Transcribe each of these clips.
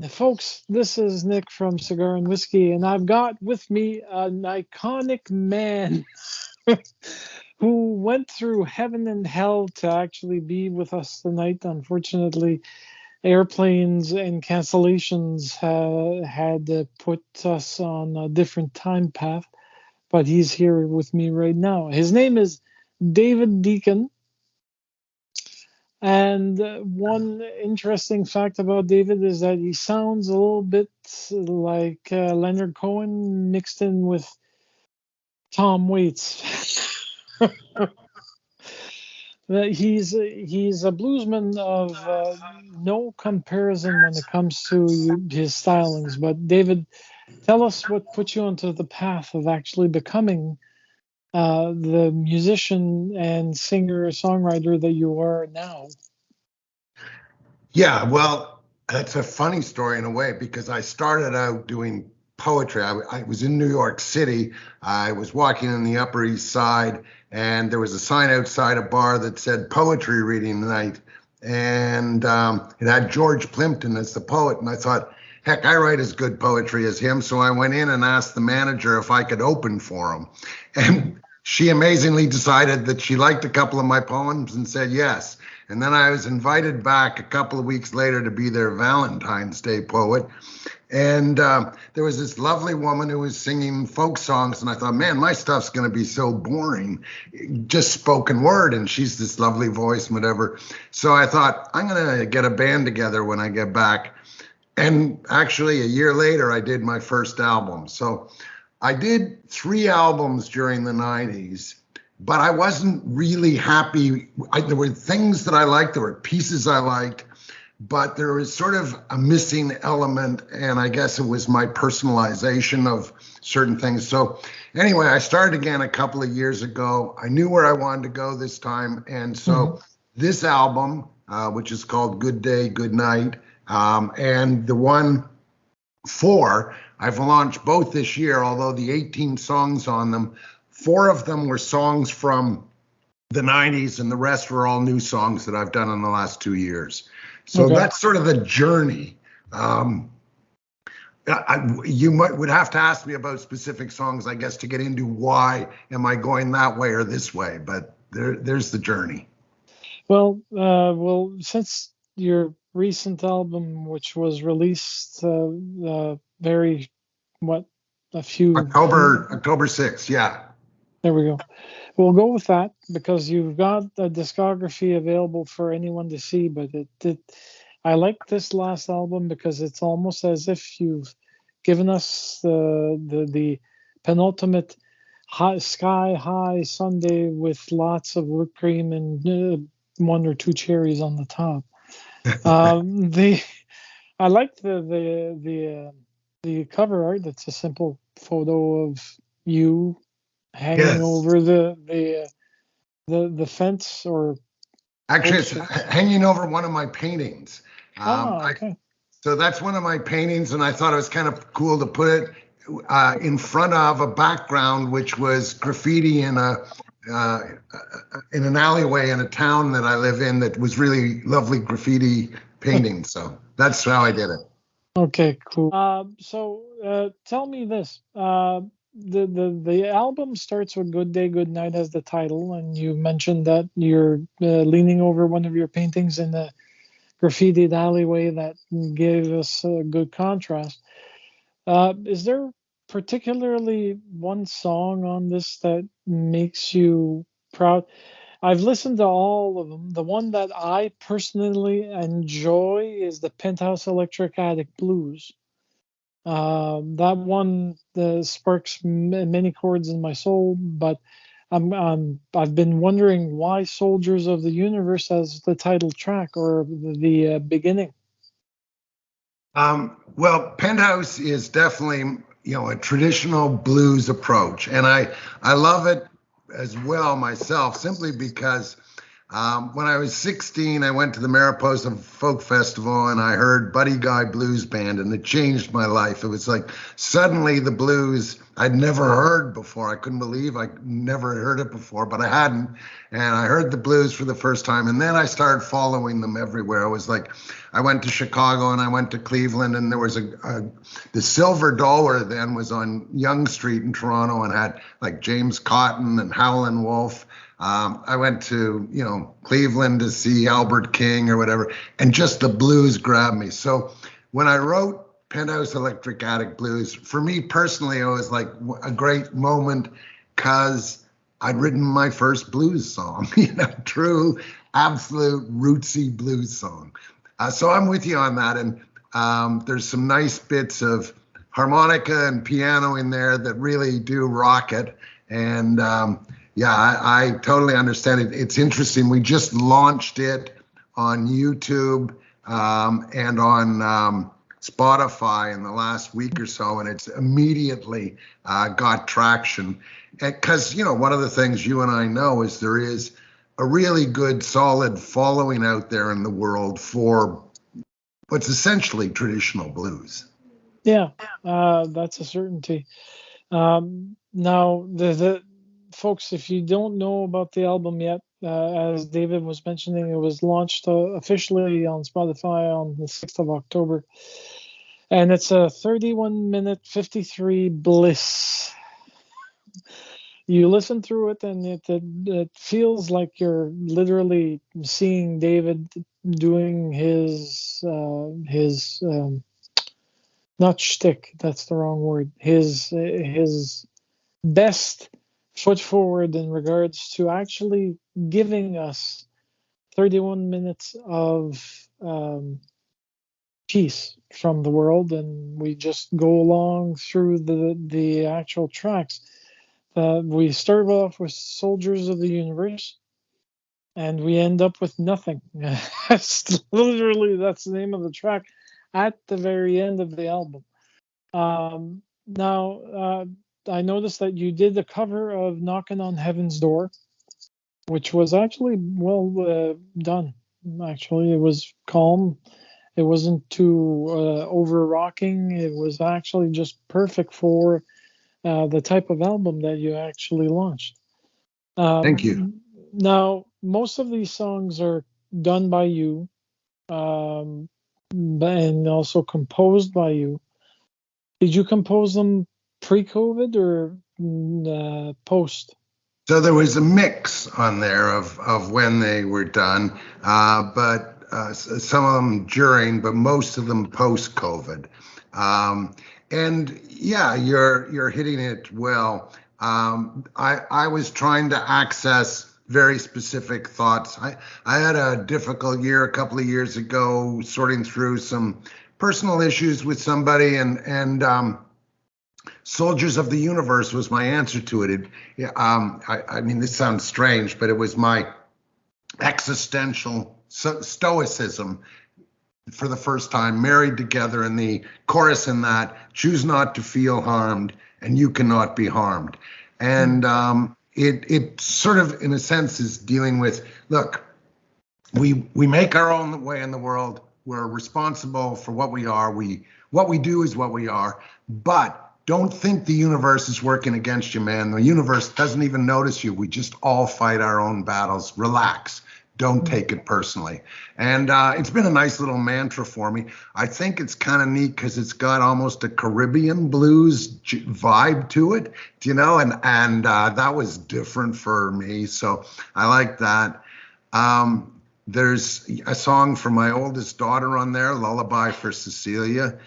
Folks, this is Nick from Cigar&Whiskey, and I've got with me an iconic man who went through heaven and hell to actually be with us tonight. Unfortunately, airplanes and cancellations had put us on a different time path, but he's here with me right now. His name is David Deacon. And one interesting fact about David is that he sounds a little bit like Leonard Cohen mixed in with Tom Waits. He's a bluesman of no comparison when it comes to his stylings. But David, tell us what put you onto the path of actually becoming the musician and singer-songwriter that you are now. Yeah, well, that's a funny story in a way because I started out doing poetry. I was in New York City. I was walking on the Upper East Side, and there was a sign outside a bar that said poetry reading night. And it had George Plimpton as the poet. And I thought, heck, I write as good poetry as him. So I went in and asked the manager if I could open for him. And she amazingly decided that she liked a couple of my poems and said yes. And then I was invited back a couple of weeks later to be their Valentine's Day poet. And there was this lovely woman who was singing folk songs. And I thought, man, my stuff's going to be so boring, just spoken word. And she's this lovely voice and whatever. So I thought, I'm going to get a band together when I get back. And actually, a year later, I did my first album. So I did 3 albums during the 90s. But I wasn't really happy. There were things that I liked, there were pieces I liked, but there was sort of a missing element, and I guess it was my personalization of certain things. So anyway, I started again a couple of years ago. I knew where I wanted to go this time, and so this album, which is called Good Day, Good Night, and the one 4, I've launched both this year, although the 18 songs on them, 4 of them were songs from the 90s, and the rest were all new songs that I've done in the last 2 years. So that's sort of the journey. You would have to ask me about specific songs, I guess, to get into why am I going that way or this way. But there's the journey. Well, since your recent album, which was released a few October 6th, yeah. There we go. We'll go with that because you've got a discography available for anyone to see. But I like this last album because it's almost as if you've given us the penultimate sky high sundae with lots of whipped cream and 1 or 2 cherries on the top. I like the cover art. That's a simple photo of you hanging over the fence, or actually it's hanging over one of my paintings. Okay. So that's one of my paintings, and I thought it was kind of cool to put it in front of a background which was graffiti in an alleyway in a town that I live in that was really lovely graffiti painting. So that's how I did it. Okay, cool. So tell me this. The album starts with Good Day, Good Night as the title, and you mentioned that you're leaning over one of your paintings in the graffitied alleyway that gave us a good contrast. Is there particularly one song on this that makes you proud? I've listened to all of them. The one that I personally enjoy is the Penthouse Electric Attic Blues. That one sparks many chords in my soul, but I've been wondering why Soldiers of the Universe as the title track or the beginning. Well, Penthouse is definitely, a traditional blues approach, and I love it as well myself, simply because When I was 16, I went to the Mariposa Folk Festival and I heard Buddy Guy Blues Band, and it changed my life. It was like suddenly the blues I'd never heard before. I couldn't believe I never heard it before, but I hadn't. And I heard the blues for the first time, and then I started following them everywhere. It was like I went to Chicago and I went to Cleveland, and there was the Silver Dollar then was on Yonge Street in Toronto and had like James Cotton and Howlin' Wolf. I went to, Cleveland to see Albert King or whatever, and just the blues grabbed me. So when I wrote Penthouse Electric Attic Blues, for me personally, it was like a great moment because I'd written my first blues song, true, absolute rootsy blues song. So I'm with you on that. And there's some nice bits of harmonica and piano in there that really do rock it. And yeah, I totally understand it. It's interesting. We just launched it on YouTube and on Spotify in the last week or so, and it's immediately got traction. Because, one of the things you and I know is there is a really good, solid following out there in the world for what's essentially traditional blues. Yeah, that's a certainty. Now, the folks, if you don't know about the album yet, as David was mentioning, it was launched officially on Spotify on the 6th of October. And it's a 31-minute 53 bliss. You listen through it, and it feels like you're literally seeing David doing his not shtick, that's the wrong word, his best foot forward in regards to actually giving us 31 minutes of peace from the world, and we just go along through the actual tracks. We start off with Soldiers of the Universe, and we end up with Nothing. Literally, that's the name of the track at the very end of the album. Now, I noticed that you did the cover of Knocking on Heaven's Door, which was actually well done. Actually, it was calm. It wasn't too over rocking. It was actually just perfect for the type of album that you actually launched. Thank you. Now, most of these songs are done by you, and also composed by you. Did you compose them pre-COVID or post? So there was a mix on there of when they were done, but some of them during, but most of them post-COVID. And yeah, you're hitting it well. I was trying to access very specific thoughts. I had a difficult year a couple of years ago, sorting through some personal issues with somebody, and Soldiers of the Universe was my answer to it. I mean, this sounds strange, but it was my existential stoicism for the first time, married together, and the chorus in that, choose not to feel harmed, and you cannot be harmed. And it sort of, in a sense, is dealing with, look, we make our own way in the world. We're responsible for what we are. What we do is what we are. But don't think the universe is working against you, man. The universe doesn't even notice you. We just all fight our own battles. Relax. Don't take it personally. And it's been a nice little mantra for me. I think it's kind of neat because it's got almost a Caribbean blues vibe to it, and that was different for me. So I like that. There's a song for my oldest daughter on there, Lullaby for Cecilia,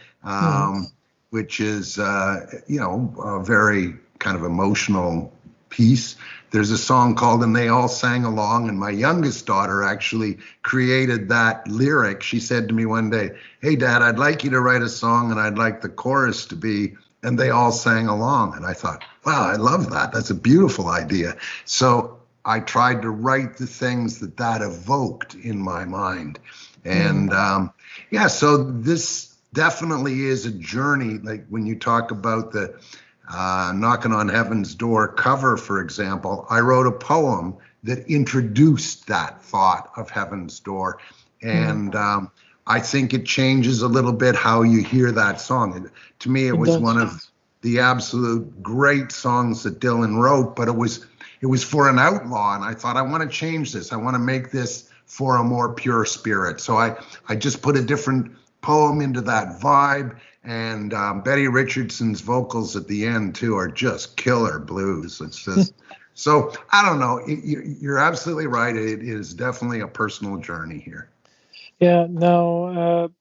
which is, a very kind of emotional piece. There's a song called And They All Sang Along, and my youngest daughter actually created that lyric. She said to me one day, hey, Dad, I'd like you to write a song, and I'd like the chorus to be, and they all sang along. And I thought, wow, I love that. That's a beautiful idea. So I tried to write the things that evoked in my mind. And so this definitely is a journey. Like when you talk about the Knocking on Heaven's Door cover, for example, I wrote a poem that introduced that thought of Heaven's Door. And I think it changes a little bit how you hear that song. To me, it was one of the absolute great songs that Dylan wrote, but it was for an outlaw. And I thought, I want to change this. I want to make this for a more pure spirit. So I just put a different poem into that vibe. And Betty Richardson's vocals at the end, too, are just killer blues. It's just, so I don't know. You're absolutely right. It is definitely a personal journey here. Yeah, no,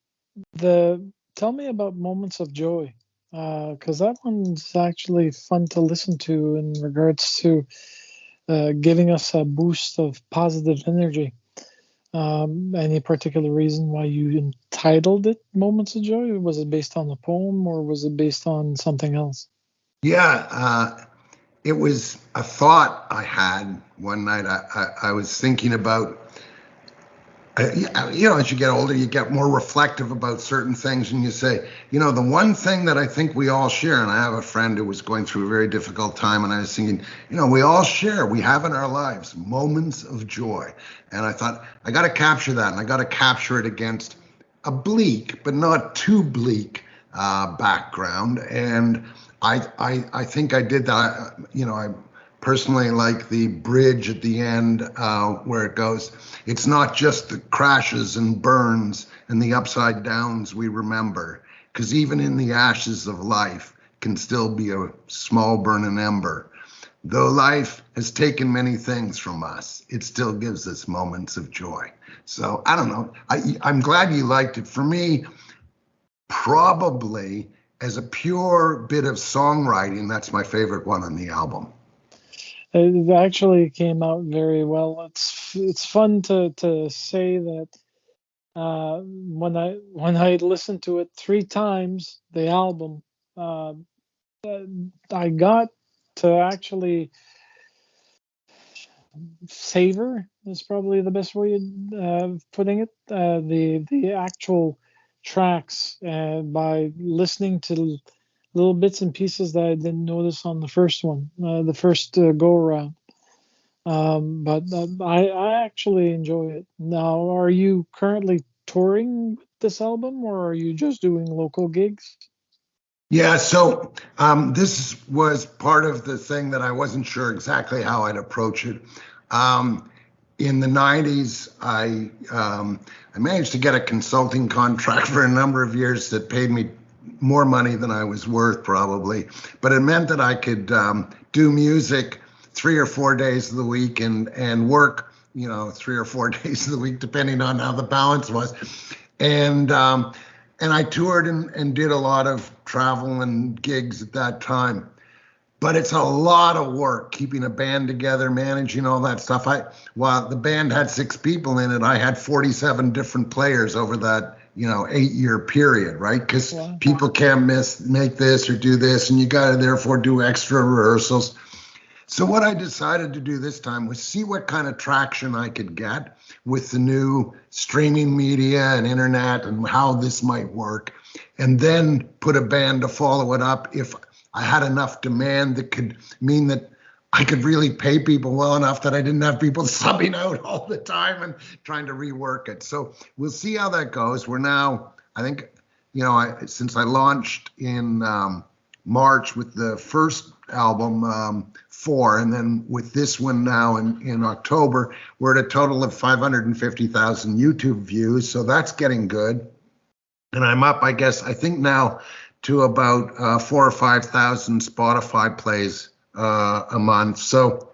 tell me about Moments of Joy, because that one's actually fun to listen to in regards to giving us a boost of positive energy. Any particular reason why you entitled it Moments of Joy? Was it based on the poem or was it based on something else? Yeah, it was a thought I had one night. I was thinking about, as you get older, you get more reflective about certain things, and you say, the one thing that I think we all share, and I have a friend who was going through a very difficult time, and I was thinking, we all share, we have in our lives moments of joy. And I thought, I got to capture that, and I got to capture it against a bleak, but not too bleak background. And I think I did that. I personally like the bridge at the end where it goes, it's not just the crashes and burns and the upside downs we remember, because even in the ashes of life can still be a small burning ember. Though life has taken many things from us, it still gives us moments of joy. So I don't know. I'm glad you liked it. For me, probably as a pure bit of songwriting, that's my favorite one on the album. It actually came out very well. It's fun to say that when I listened to it 3 times, the album, I got to actually savor is probably the best way of putting it. The actual tracks by listening to little bits and pieces that I didn't notice on the first one, the first go around. But I actually enjoy it. Now, are you currently touring with this album, or are you just doing local gigs? Yeah, so this was part of the thing that I wasn't sure exactly how I'd approach it. In the 90s, I managed to get a consulting contract for a number of years that paid me more money than I was worth, probably. But it meant that I could do music 3 or 4 days of the week and work, 3 or 4 days of the week, depending on how the balance was. And I toured and did a lot of travel and gigs at that time. But it's a lot of work keeping a band together, managing all that stuff. While the band had 6 people in it, I had 47 different players over that 8-year period, right? Because people can't make this or do this, and you got to therefore do extra rehearsals. So what I decided to do this time was see what kind of traction I could get with the new streaming media and internet and how this might work, and then put a band to follow it up if I had enough demand that could mean that I could really pay people well enough that I didn't have people subbing out all the time and trying to rework it. So we'll see how that goes. We're now, I think, since I launched in March with the first album, 4, and then with this one now in October, we're at a total of 550,000 YouTube views. So that's getting good. And I'm up, I think now to about 4,000 or 5,000 Spotify plays a month. So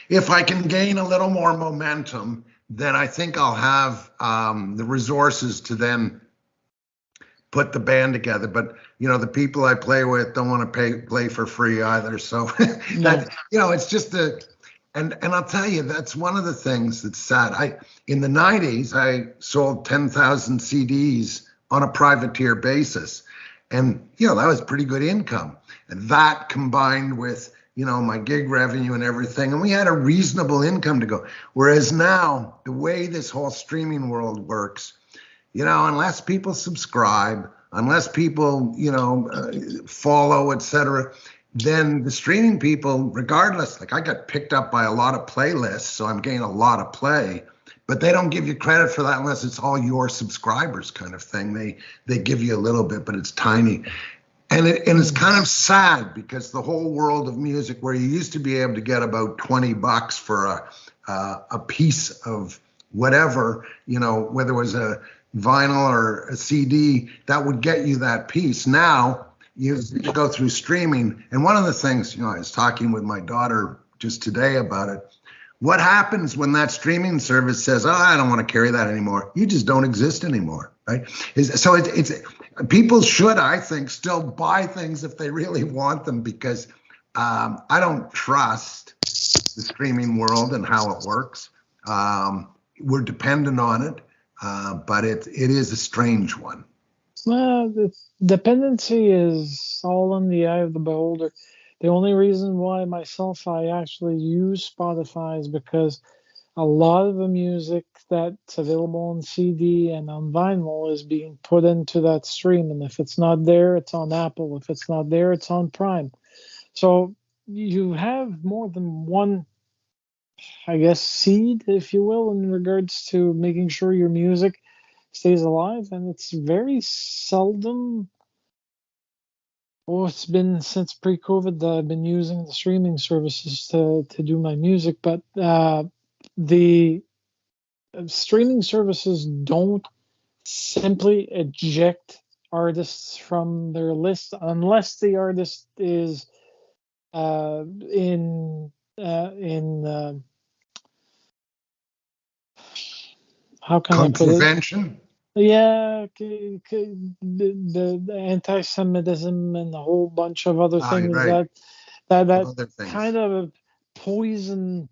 if I can gain a little more momentum, then I think I'll have the resources to then put the band together. But the people I play with don't want to play for free either. So that it's just and I'll tell you, that's one of the things that's sad. In the 90s, I sold 10,000 CDs on a privateer basis. And, that was pretty good income. And that combined with, my gig revenue and everything. And we had a reasonable income to go. Whereas now, the way this whole streaming world works, unless people subscribe, unless people, follow, etc., then the streaming people, regardless, like I got picked up by a lot of playlists, so I'm getting a lot of play, but they don't give you credit for that unless it's all your subscribers kind of thing. They give you a little bit, but it's tiny. And it's kind of sad because the whole world of music, where you used to be able to get about $20 for a piece of whatever, whether it was a vinyl or a CD, that would get you that piece. Now you go through streaming. And one of the things, I was talking with my daughter just today about it. What happens when that streaming service says, "Oh, I don't want to carry that anymore"? You just don't exist anymore, right? So it's people should, I think, still buy things if they really want them, because I don't trust the streaming world and how it works. We're dependent on it, but it is a strange one. Well, the dependency is all in the eye of the beholder. The only reason why I actually use Spotify is because a lot of the music that's available on CD and on vinyl is being put into that stream. And if it's not there, it's on Apple. If it's not there, it's on Prime. So you have more than one, I guess, seed, if you will, in regards to making sure your music stays alive. And it's very seldom. Oh, it's been since pre-COVID that I've been using the streaming services to do my music, but the streaming services don't simply eject artists from their list unless the artist is in how can I put it? Contravention? Yeah, the anti-Semitism and a whole bunch of other things Right. that Other things. kind of poison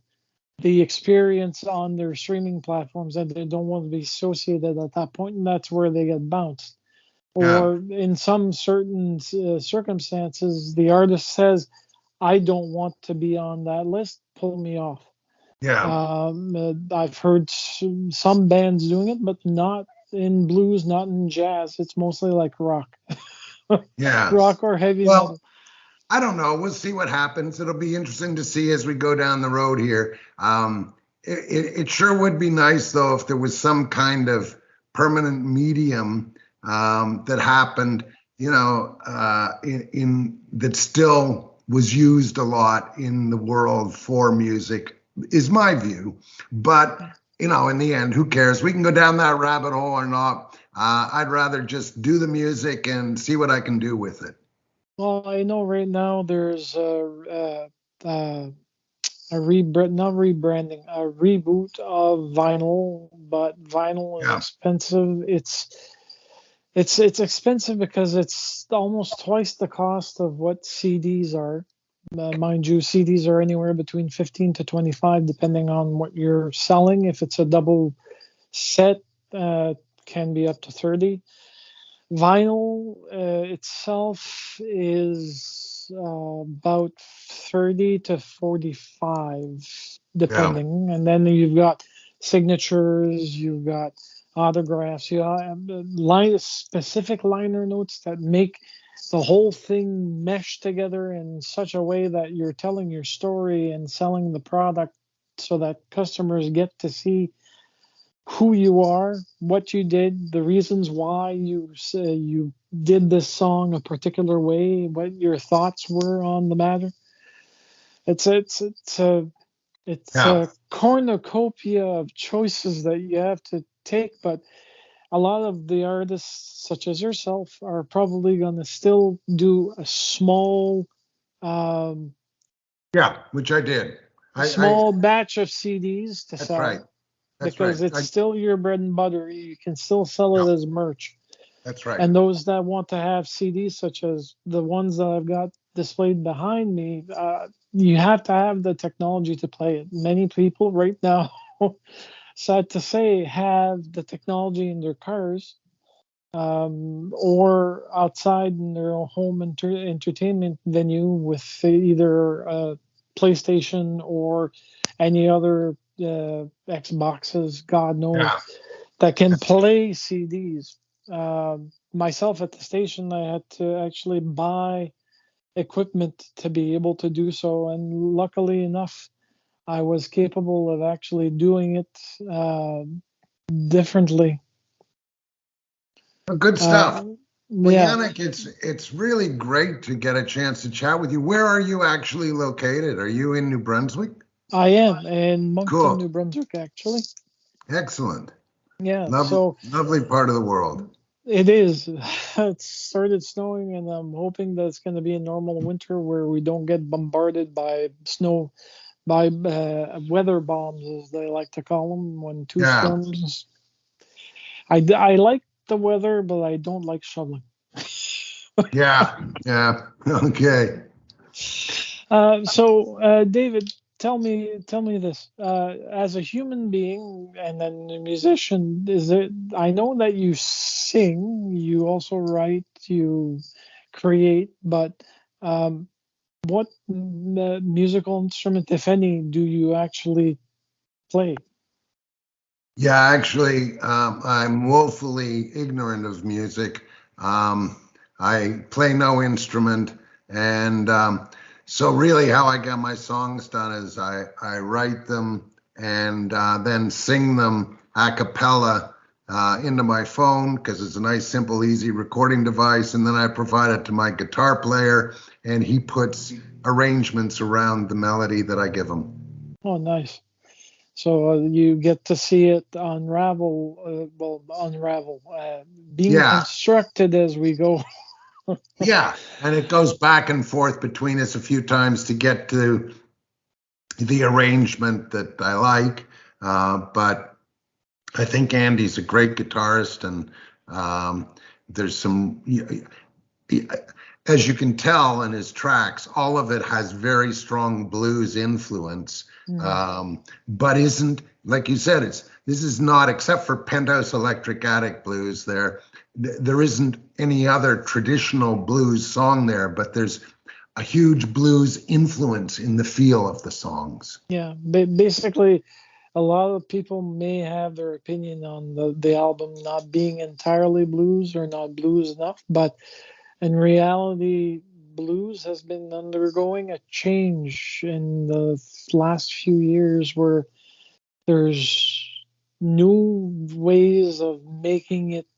the experience on their streaming platforms, and they don't want to be associated at that point, and that's where they get bounced. Yeah. Or in some certain circumstances, the artist says, "I don't want to be on that list. Pull me off." Yeah. I've heard some bands doing it, but not in blues, not in jazz. It's mostly like rock, Yes. rock or heavy Well, metal. I don't know. We'll see what happens. It'll be interesting to see as we go down the road here. It sure would be nice, though, if there was some kind of permanent medium that happened, in that still was used a lot in the world for music, is my view. But, in the end, who cares? We can go down that rabbit hole or not. I'd rather just do the music and see what I can do with it. Well, I know right now there's not rebranding, a reboot of vinyl, but vinyl is Yeah. expensive. It's expensive because it's almost twice the cost of what CDs are. Mind you, CDs are anywhere between 15 to 25, depending on what you're selling. If it's a double set, can be up to 30. Vinyl itself is about 30 to 45, Yeah. depending. And then you've got signatures, you've got autographs, you have specific liner notes that make the whole thing mesh together in such a way that you're telling your story and selling the product so that customers get to see who you are, what you did, the reasons why you did this song a particular way, what your thoughts were on the matter. It's a Yeah. cornucopia of choices that you have to take, but a lot of the artists, such as yourself, are probably going to still do a um, Yeah, which I did. small batch of CDs to That's right. sell That's right. because it's still your bread and butter. You can still sell Yeah, it as merch. that's right. And those that want to have CDs, such as the ones that I've got displayed behind me, you have to have the technology to play it. Many people right now, sad to say, have the technology in their cars or outside in their home entertainment venue with either a PlayStation or any other Xboxes, God knows, Yeah. that can play CDs. Myself at the station, I had to actually buy equipment to be able to do so. And luckily enough, I was capable of actually doing it differently. Good stuff. Well, Yeah, Yannick, it's really great to get a chance to chat with you. Where are you actually located? Are you in New Brunswick? I am in Moncton, Cool. New Brunswick, actually. Excellent. Yeah, Lovely, so lovely part of the world. it is. It started snowing, and I'm hoping that it's going to be a normal winter where we don't get bombarded by snow, by weather bombs, as they like to call them, when two Yeah, storms. I like the weather, but I don't like shoveling. yeah, yeah. Okay. David, tell me this. As a human being and then a musician, is it? I know that you sing, you also write, you create, but um, what musical instrument, if any, do you actually play? Yeah, actually, I'm woefully ignorant of music. Um, I play no instrument, and so really, how I get my songs done is I write them and then sing them a cappella into my phone because it's a nice, simple, easy recording device, and then I provide it to my guitar player, and he puts arrangements around the melody that I give him. Oh, nice. So you get to see it unravel, being Yeah, constructed as we go. yeah, and it goes back and forth between us a few times to get to the arrangement that I like. But I think Andy's a great guitarist, and there's some, as you can tell in his tracks, all of it has very strong blues influence, Mhm. but isn't, like you said, this is not, except for Penthouse Electric Attic Blues. There isn't any other traditional blues song there, but there's a huge blues influence in the feel of the songs. Yeah, basically, a lot of people may have their opinion on the album not being entirely blues or not blues enough, but in reality, blues has been undergoing a change in the last few years where there's new ways of making it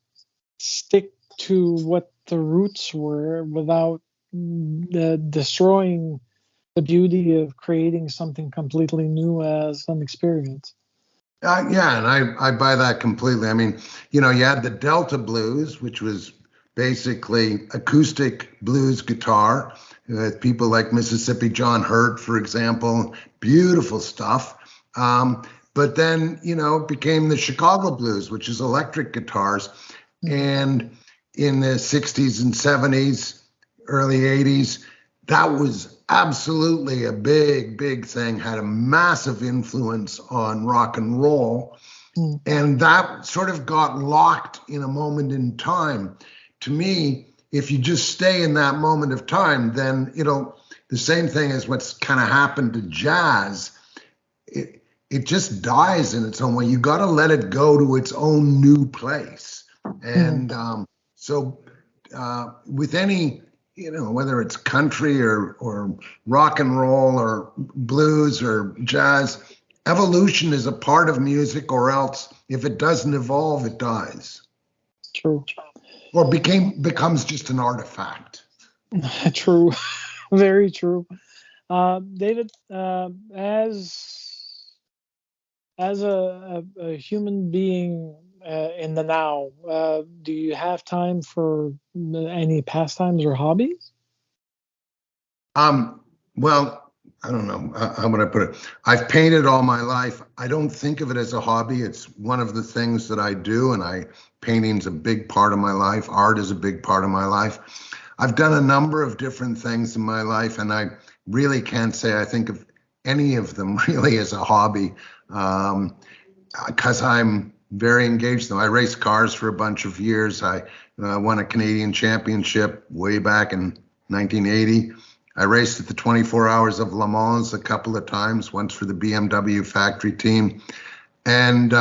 stick to what the roots were without destroying the beauty of creating something completely new as an experience. Yeah, and I buy that completely. I mean, you had the Delta blues, which was basically acoustic blues guitar with people like Mississippi John Hurt, for example. Beautiful stuff. But then, it became the Chicago blues, which is electric guitars. Mhm. And in the 60s and 70s, early 80s, that was absolutely a big, big thing, had a massive influence on rock and roll. Mm. And that sort of got locked in a moment in time. To me, if you just stay in that moment of time, then the same thing as what's kind of happened to jazz. It just dies in its own way. You got to let it go to its own new place. Mhm. And so with any, whether it's country or rock and roll or blues or jazz, evolution is a part of music, or else if it doesn't evolve, it dies True. or becomes just an artifact. True. Very true. David, as a human being in the now, do you have time for any pastimes or hobbies? Um, well, I don't know. How would I put it? I've painted all my life. I don't think of it as a hobby. It's one of the things that I do, and painting's a big part of my life. Art is a big part of my life. I've done a number of different things in my life, and I really can't say I think of any of them really as a hobby, because I'm very engaged. Though I raced cars for a bunch of years. I won a Canadian championship way back in 1980. I raced at the 24 Hours of Le Mans a couple of times, once for the BMW factory team. And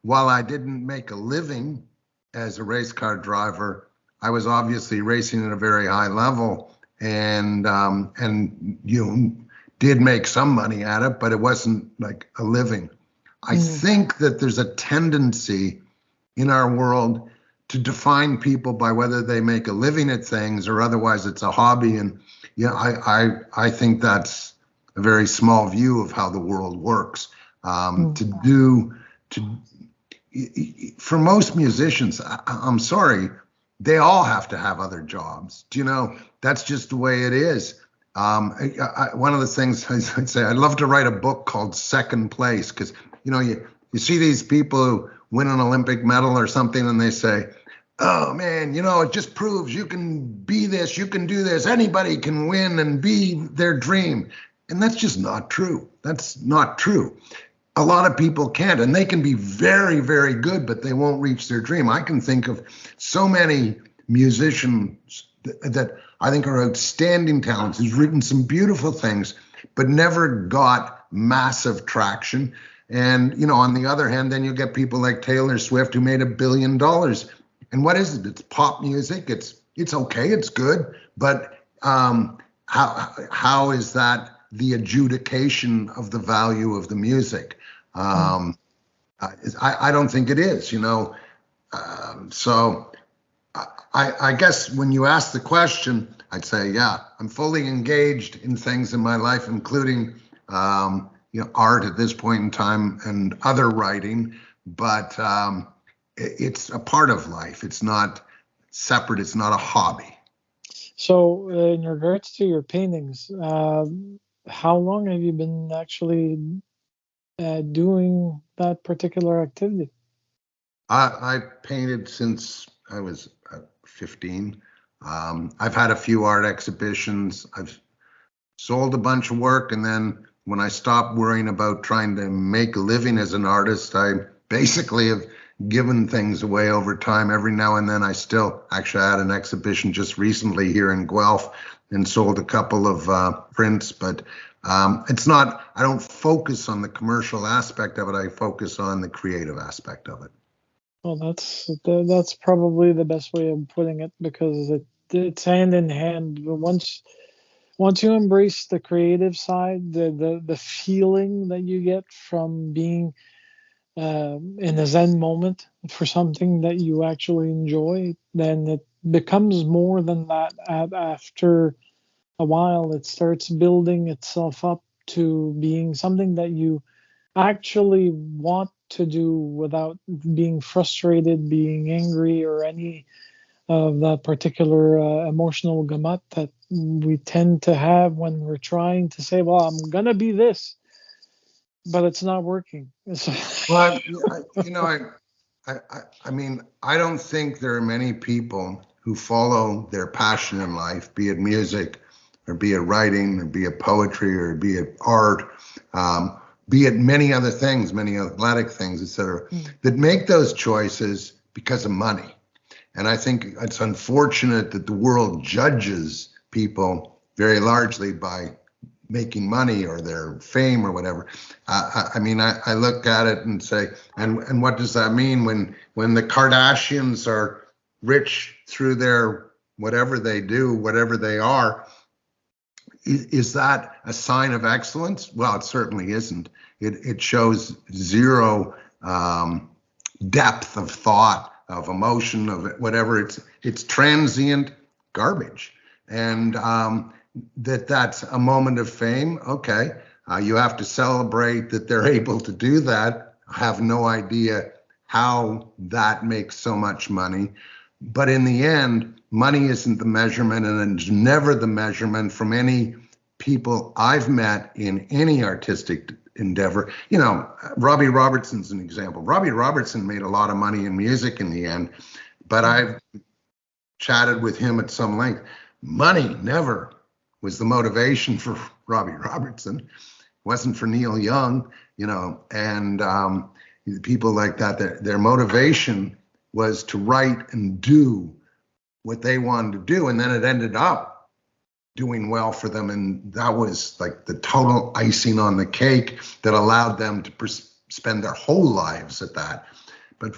while I didn't make a living as a race car driver, I was obviously racing at a very high level. and you did make some money at it, but it wasn't like a living. I think that there's a tendency in our world to define people by whether they make a living at things or otherwise it's a hobby. And yeah, I think that's a very small view of how the world works. For most musicians, I'm sorry, they all have to have other jobs. Do you know, that's just the way it is. One of the things I'd say, I'd love to write a book called Second Place, because, you know, you see these people who win an Olympic medal or something and they say, oh man, you know, it just proves you can be this, you can do this, anybody can win and be their dream. And that's just not true. That's not true. A lot of people can't, and they can be very, very good, but they won't reach their dream. I can think of so many musicians that I think are outstanding talents, who's written some beautiful things, but never got massive traction. And, you know, on the other hand, then you get people like Taylor Swift, who made $1 billion. And what is it? It's pop music. It's okay. It's good. But how is that the adjudication of the value of the music? I don't think it is, you know. So I guess when you ask the question, I'd say, yeah, I'm fully engaged in things in my life, including, you know, art at this point in time and other writing, but it's a part of life. It's not separate. It's not a hobby. So, in regards to your paintings, how long have you been actually doing that particular activity? I painted since I was 15. I've had a few art exhibitions. I've sold a bunch of work, and then when I stopped worrying about trying to make a living as an artist, I basically have given things away over time. Every now and then I still actually had an exhibition just recently here in Guelph and sold a couple of prints, but it's not, I don't focus on the commercial aspect of it. I focus on the creative aspect of it. Well, that's probably the best way of putting it, because it's hand in hand. Once you embrace the creative side, the feeling that you get from being in a Zen moment for something that you actually enjoy, then it becomes more than that. After a while, it starts building itself up to being something that you actually want to do without being frustrated, being angry, or any of that particular emotional gamut that we tend to have when we're trying to say, well, I'm going to be this, but it's not working. Well, you know, I mean, I don't think there are many people who follow their passion in life, be it music or be it writing or be it poetry or be it art, be it many other things, many athletic things, etc., that make those choices because of money. And I think it's unfortunate that the world judges people very largely by making money or their fame or whatever. I mean, I look at it and say, and what does that mean when the Kardashians are rich through their whatever they do, whatever they are? Is that a sign of excellence? Well, it certainly isn't. It shows zero depth of thought, of emotion, of whatever. It's transient garbage. And that's a moment of fame. Okay, you have to celebrate that they're able to do that. I have no idea how that makes so much money. But in the end, money isn't the measurement, and it's never the measurement from any people I've met in any artistic endeavor. You know, Robbie Robertson's an example. Robbie Robertson made a lot of money in music in the end, but I've chatted with him at some length. Money never was the motivation for Robbie Robertson. It wasn't for Neil Young, you know, and people like that, their motivation was to write and do what they wanted to do. And then it ended up doing well for them. And that was like the total icing on the cake that allowed them to spend their whole lives at that. But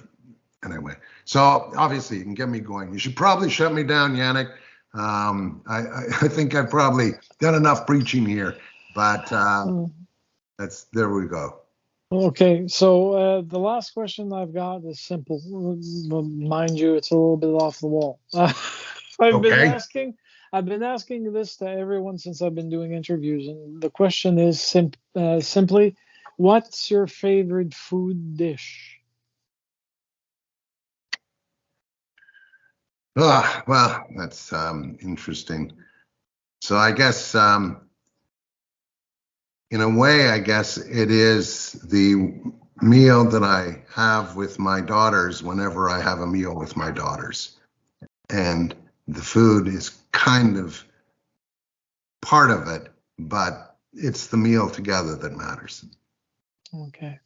anyway, so obviously you can get me going. You should probably shut me down, Yannick. I think I've probably done enough preaching here, but there we go. Okay, so the last question I've got is simple. Mind you, it's a little bit off the wall. I've been Okay. asking, I've been asking this to everyone since I've been doing interviews, and the question is simply, what's your favorite food dish? Well, that's interesting. So I guess in a way, I guess it is the meal that I have with my daughters whenever I have a meal with my daughters. And the food is kind of part of it, but it's the meal together that matters. Okay,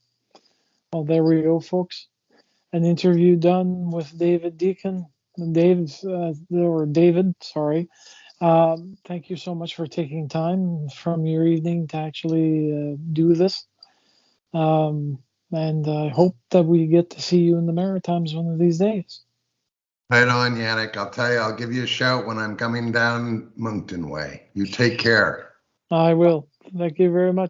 well, there we go, folks. An interview done with David Deacon. David, sorry. Thank you so much for taking time from your evening to actually do this. And I hope that we get to see you in the Maritimes one of these days. Right on, Yannick. I'll tell you, I'll give you a shout when I'm coming down Moncton Way. You take care. I will. Thank you very much.